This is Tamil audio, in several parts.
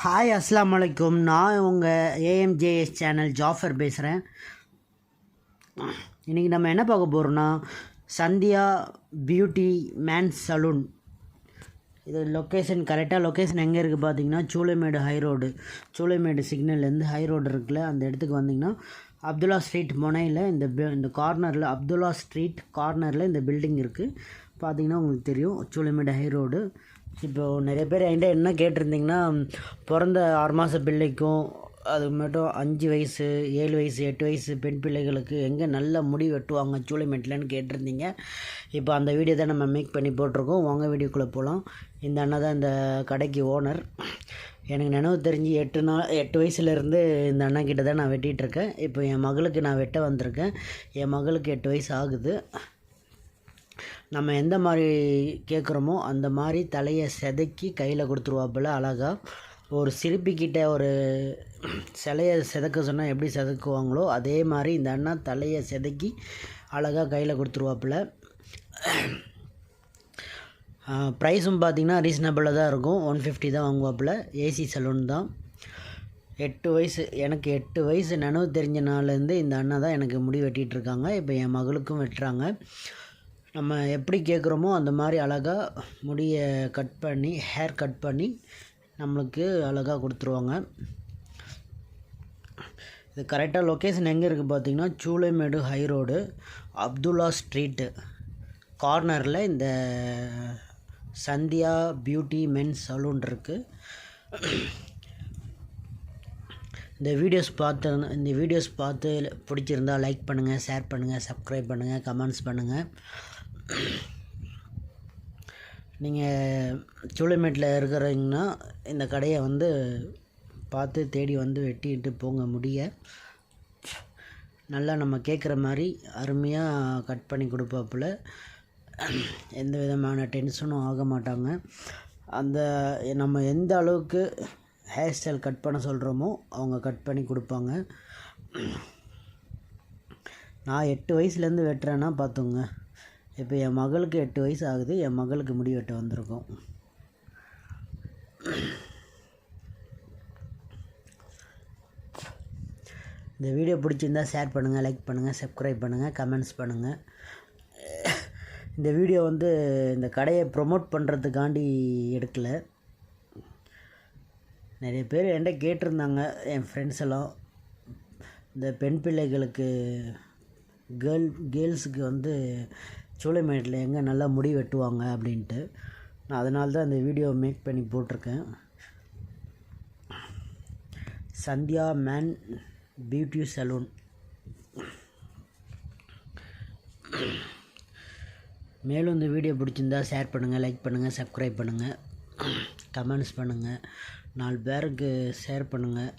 ஹாய் அஸ்லாம் வலைக்கும். நான் உங்கள் ஏஎம்ஜேஎஸ் சேனல் ஜாஃபர் பேசுகிறேன். இன்றைக்கி நம்ம என்ன பார்க்க போகிறோன்னா, சந்தியா பியூட்டி மேன்ஸ் சலூன். இது கரெக்டாக லொக்கேஷன் எங்கே இருக்குது பார்த்தீங்கன்னா, சூளைமேடு ஹைரோடு, சூளைமேடு சிக்னல்லேருந்து ஹைரோடு இருக்குல்ல, அந்த இடத்துக்கு வந்தீங்கன்னா அப்துல்லா ஸ்ட்ரீட் முனையில் இந்த கார்னரில், அப்துல்லா ஸ்ட்ரீட் கார்னரில் இந்த பில்டிங் இருக்குது. பார்த்தீங்கன்னா உங்களுக்கு தெரியும், சூளைமேடு ஹைரோடு. இப்போது நிறைய பேர் என்கிட்ட என்ன கேட்டிருந்தீங்கன்னா, பிறந்த 6 மாத பிள்ளைக்கும் அது மட்டும் 5 வயசு 7 வயசு 8 வயசு பெண் பிள்ளைகளுக்கு எங்கே நல்ல முடி வெட்டுவாங்க சூளைமேட்டில்னு கேட்டிருந்தீங்க. இப்போ அந்த வீடியோ தான் நம்ம மேக் பண்ணி போட்டிருக்கோம். வாங்க வீடியோக்குள்ளே போகலாம். இந்த அண்ணா தான் இந்த கடைக்கு ஓனர். எனக்கு நினைவு தெரிஞ்சு 8 வயசுலேருந்து இந்த அண்ணா கிட்ட தான் நான் வெட்டிகிட்ருக்கேன். இப்போ என் மகளுக்கு நான் வெட்ட வந்திருக்கேன். என் மகளுக்கு 8 வயசு ஆகுது. நம்ம எந்த மாதிரி கேட்குறோமோ அந்த மாதிரி தலையை செதுக்கி கையில் கொடுத்துருவாப்புல அழகாக. ஒரு சிற்பிக்கிட்ட ஒரு சிலையை செதுக்க சொன்னால் எப்படி செதுக்குவாங்களோ அதே மாதிரி இந்த அண்ணா தலையை செதுக்கி அழகாக கையில் கொடுத்துருவாப்புல. ப்ரைஸும் பார்த்திங்கன்னா ரீசனபிளாக தான் இருக்கும். 150 தான் வாங்குவாப்புல. ஏசி சலூன் தான். 8 வயசு, எனக்கு 8 வயசு நினைவு தெரிஞ்ச நாள்லேருந்து இந்த அண்ணா தான் எனக்கு முடி வெட்டிகிட்ருக்காங்க. இப்போ என் மகளுக்கும் வெட்டுறாங்க. நம்ம எப்படி கேட்குறோமோ அந்த மாதிரி அழகாக முடியை ஹேர் கட் பண்ணி நம்மளுக்கு அழகாக கொடுத்துருவாங்க. இது கரெக்டாக லொக்கேஷன் எங்கே இருக்குது பார்த்திங்கன்னா, சூளைமேடு ஹைரோடு, அப்துல்லா ஸ்ட்ரீட்டு கார்னரில் இந்த சந்தியா பியூட்டி மென்ஸ் சலூன் இருக்குது. இந்த வீடியோஸ் பார்த்து பிடிச்சிருந்தால் லைக் பண்ணுங்கள், ஷேர் பண்ணுங்கள், சப்ஸ்கிரைப் பண்ணுங்கள், கமெண்ட்ஸ் பண்ணுங்கள். நீங்கள் சூளைமேட்டில் இருக்கிறீங்கன்னா இந்த கடையை பார்த்து தேடி வெட்டிட்டு போங்க. முடிய நல்லா நம்ம கேட்குற மாதிரி அருமையாக கட் பண்ணி கொடுப்பாப்புல. எந்த விதமான டென்ஷனும் ஆக மாட்டாங்க. நம்ம எந்த அளவுக்கு ஹேர் ஸ்டைல் கட் பண்ண சொல்கிறோமோ அவங்க கட் பண்ணி கொடுப்பாங்க. நான் 8 வயசுலேருந்து வெட்டுறேன்னா பார்த்துங்க. இப்போ என் மகளுக்கு 8 வயசு ஆகுது. என் மகளுக்கு முடி வெட்ட வந்திருக்கோம். இந்த வீடியோ பிடிச்சிருந்தா ஷேர் பண்ணுங்கள், லைக் பண்ணுங்கள், சப்ஸ்கிரைப் பண்ணுங்கள், கமெண்ட்ஸ் பண்ணுங்கள். இந்த வீடியோ இந்த கடையை ப்ரொமோட் பண்ணுறதுக்காண்டி எடுக்கலை. நிறைய பேர் என்கிட்ட கேட்டிருந்தாங்க, என் ஃப்ரெண்ட்ஸ் எல்லாம், இந்த பெண் பிள்ளைகளுக்கு கேர்ள்ஸுக்கு சூளைமேட்டில் எங்கே நல்லா முடி வெட்டுவாங்க அப்படின்ட்டு. நான் அதனால தான் இந்த வீடியோ மேக் பண்ணி போட்டிருக்கேன். Sandhya men beauty salon. மேலும் இந்த வீடியோ பிடிச்சிருந்தா ஷேர் பண்ணுங்கள், லைக் பண்ணுங்கள், சப்ஸ்கிரைப் பண்ணுங்கள், கமெண்ட்ஸ் பண்ணுங்கள், 4 பேருக்கு ஷேர் பண்ணுங்கள்.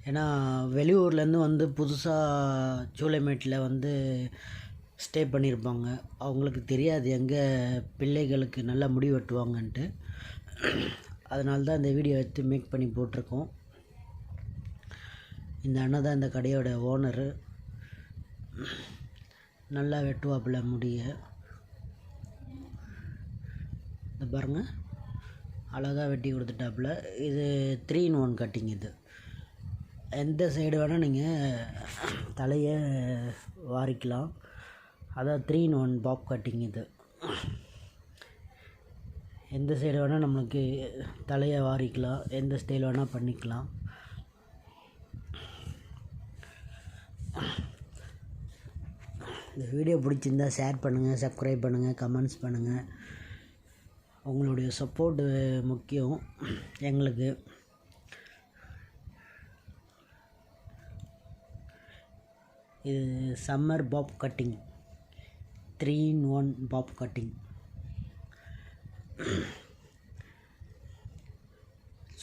ஏன்னா வெளியூர்லேருந்து புதுசாக சூளைமேட்டில் ஸ்டே பண்ணியிருப்பாங்க. அவங்களுக்கு தெரியாது எங்கே பிள்ளைகளுக்கு நல்லா முடி வெட்டுவாங்கன்ட்டு. அதனால தான் இந்த வீடியோ எடுத்து மேக் பண்ணி போட்டிருக்கோம். இந்த அண்ணன் தான் இந்த கடையோட ஓனரு. நல்லா வெட்டுவாப்புல முடிய. இந்த பாருங்கள், அழகாக வெட்டி கொடுத்துட்டாப்புல. இது 3 in 1 கட்டிங். இது எந்த சைடு வேணால் நீங்கள் தலையை வாரிக்கலாம். அதான் 3 in 1 பாப் கட்டிங். இது எந்த சைடு வேணால் நம்மளுக்கு தலையை வாரிக்கலாம், எந்த ஸ்டைல் வேணால் பண்ணிக்கலாம். இந்த வீடியோ பிடிச்சிருந்தா ஷேர் பண்ணுங்கள், சப்ஸ்கிரைப் பண்ணுங்கள், கமெண்ட்ஸ் பண்ணுங்கள். உங்களுடைய சப்போர்ட்டு முக்கியம் எங்களுக்கு. இது summer bob cutting, 3 in 1 bob cutting.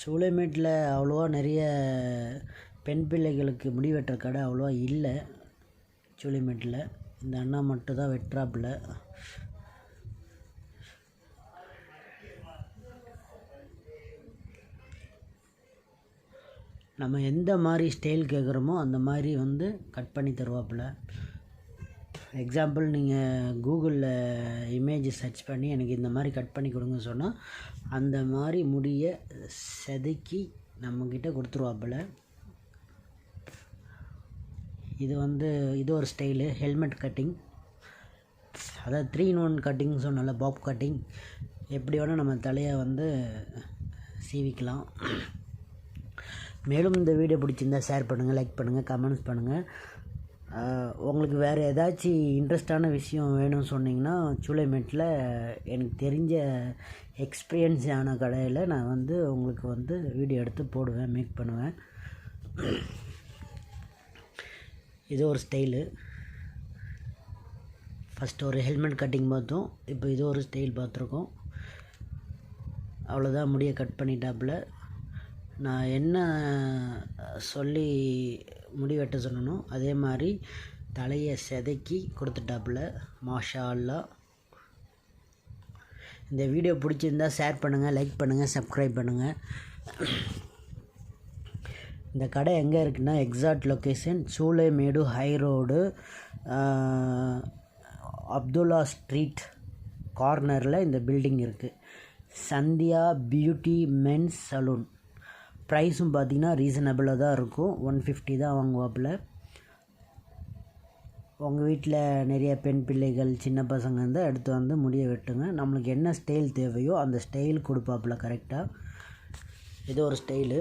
சூளைமேட்டில் அவ்வளோவா நிறைய பெண் பிள்ளைகளுக்கு முடி வெட்டுற கடை அவ்வளோவா இல்லை சூளைமேட்டில். இந்த அண்ணா மட்டும் தான் வெட்டுறாப்புல. நம்ம எந்த மாதிரி ஸ்டைல் கேட்குறோமோ அந்த மாதிரி கட் பண்ணி தருவாப்புல. எக்ஸாம்பிள் நீங்கள் கூகுளில் இமேஜ் சர்ச் பண்ணி எனக்கு இந்த மாதிரி கட் பண்ணி கொடுங்க சொன்னால் அந்த மாதிரி முடியை செதுக்கி நம்மக்கிட்ட கொடுத்துருவாப்புல. இது ஒரு ஸ்டைலு ஹெல்மெட் கட்டிங், அதாவது 3-in-1 கட்டிங் சொன்னால பாப் கட்டிங். எப்படி வேணால் நம்ம தலையை சீவிக்கலாம். மேலும் இந்த வீடியோ பிடிச்சிருந்தால் ஷேர் பண்ணுங்கள், லைக் பண்ணுங்கள், கமெண்ட்ஸ் பண்ணுங்கள். உங்களுக்கு வேறு ஏதாச்சும் இன்ட்ரெஸ்டான விஷயம் வேணும்னு சொன்னிங்கன்னா சூளைமேட்டில் எனக்கு தெரிஞ்ச எக்ஸ்பீரியன்ஸ் ஆன கடையில் நான் உங்களுக்கு வீடியோ எடுத்து போடுவேன், மேக் பண்ணுவேன். இது ஒரு ஸ்டைலு. ஃபஸ்ட்டு ஒரு ஹெல்மெட் கட்டிங் பார்த்தோம், இப்போ இது ஒரு ஸ்டைல் பார்த்துருக்கோம். அவ்வளோதான், முடியை கட் பண்ணிட்டாப்புல. நான் என்ன சொல்லி முடி வெட்ட சொன்னனோ அதே மாதிரி தலையை செதுக்கி கொடுத்துட்டாப்புல. மாஷா அல்லாஹ். இந்த வீடியோ பிடிச்சிருந்தால் ஷேர் பண்ணுங்கள், லைக் பண்ணுங்கள், சப்ஸ்கிரைப் பண்ணுங்கள். இந்த கடை எங்கே இருக்குன்னா exact location Choolaimedu high road, Abdullah street கார்னரில் இந்த பில்டிங் இருக்குது. Sandhya beauty men's salon. ப்ரைஸும் பார்த்திங்கன்னா ரீசனபிளாக தான் இருக்கும், 150 தான் வாங்குவாப்பில். உங்கள் வீட்டில் நிறைய பெண் பிள்ளைகள் சின்ன பசங்க இருந்தால் எடுத்து முடிய வெட்டுங்க. நம்மளுக்கு என்ன ஸ்டைல் தேவையோ அந்த ஸ்டைல் கொடுப்பாப்புல கரெக்டாக. இது ஒரு ஸ்டைலு.